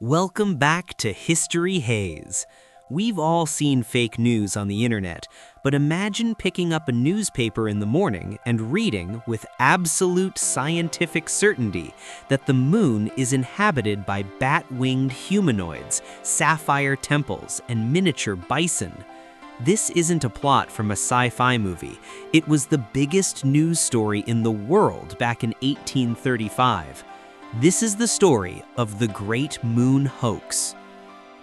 Welcome back to History Haze. We've all seen fake news on the internet, but imagine picking up a newspaper in the morning and reading with absolute scientific certainty that the moon is inhabited by bat-winged humanoids, sapphire temples, and miniature bison. This isn't a plot from a sci-fi movie. It was the biggest news story in the world back in 1835. This is the story of the Great Moon Hoax.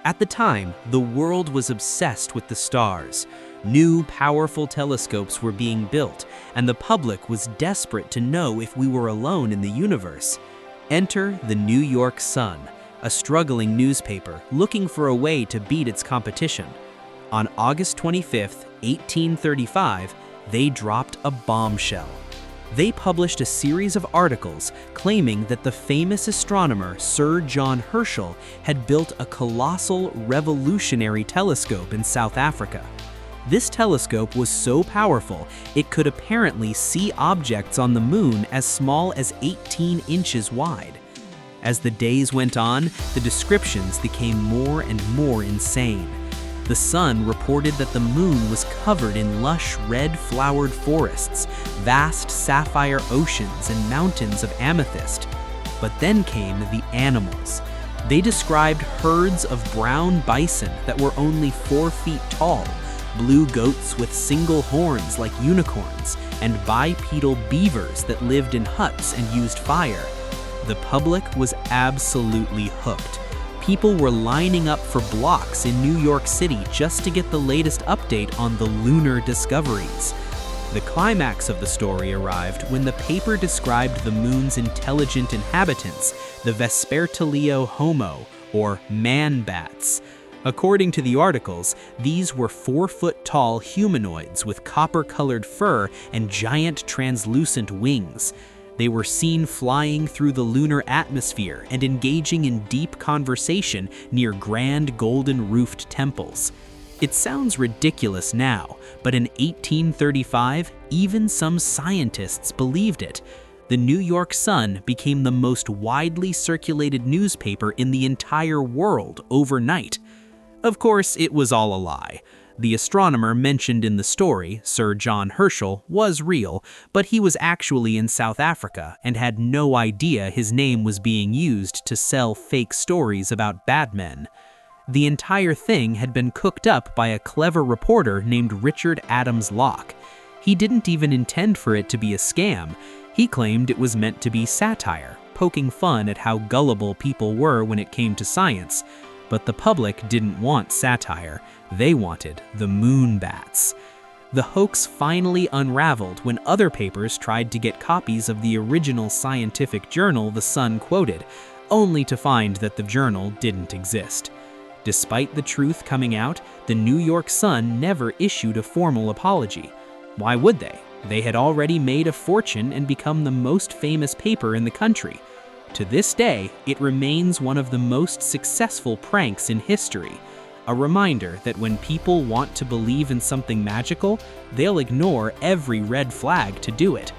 At the time, the world was obsessed with the stars. New, powerful telescopes were being built, and the public was desperate to know if we were alone in the universe. Enter the New York Sun, a struggling newspaper looking for a way to beat its competition. On August 25, 1835, they dropped a bombshell. They published a series of articles claiming that the famous astronomer Sir John Herschel had built a colossal revolutionary telescope in South Africa. This telescope was so powerful it could apparently see objects on the moon as small as 18 inches wide. As the days went on, the descriptions became more and more insane. The Sun reported that the moon was covered in lush red-flowered forests, vast sapphire oceans, and mountains of amethyst. But then came the animals. They described herds of brown bison that were only 4 feet tall, blue goats with single horns like unicorns, and bipedal beavers that lived in huts and used fire. The public was absolutely hooked. People were lining up for blocks in New York City just to get the latest update on the lunar discoveries. The climax of the story arrived when the paper described the moon's intelligent inhabitants, the Vespertilio-homo, or man-bats. According to the articles, these were 4-foot-tall humanoids with copper-colored fur and giant translucent wings. They were seen flying through the lunar atmosphere and engaging in deep conversation near grand golden-roofed temples. It sounds ridiculous now, but in 1835, even some scientists believed it. The New York Sun became the most widely circulated newspaper in the entire world overnight. Of course, it was all a lie. The astronomer mentioned in the story, Sir John Herschel, was real, but he was actually in South Africa and had no idea his name was being used to sell fake stories about bad men. The entire thing had been cooked up by a clever reporter named Richard Adams Locke. He didn't even intend for it to be a scam. He claimed it was meant to be satire, poking fun at how gullible people were when it came to science. But the public didn't want satire. They wanted the moon bats. The hoax finally unraveled when other papers tried to get copies of the original scientific journal the Sun quoted, only to find that the journal didn't exist. Despite the truth coming out, the New York Sun never issued a formal apology. Why would they? They had already made a fortune and become the most famous paper in the country. To this day, it remains one of the most successful pranks in history. A reminder that when people want to believe in something magical, they'll ignore every red flag to do it.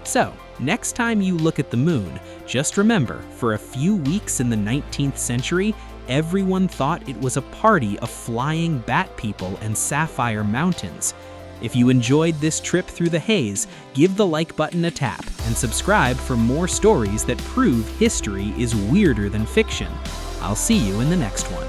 So, next time you look at the moon, just remember, for a few weeks in the 19th century, everyone thought it was a party of flying bat people and sapphire mountains. If you enjoyed this trip through the haze, give the like button a tap and subscribe for more stories that prove history is weirder than fiction. I'll see you in the next one.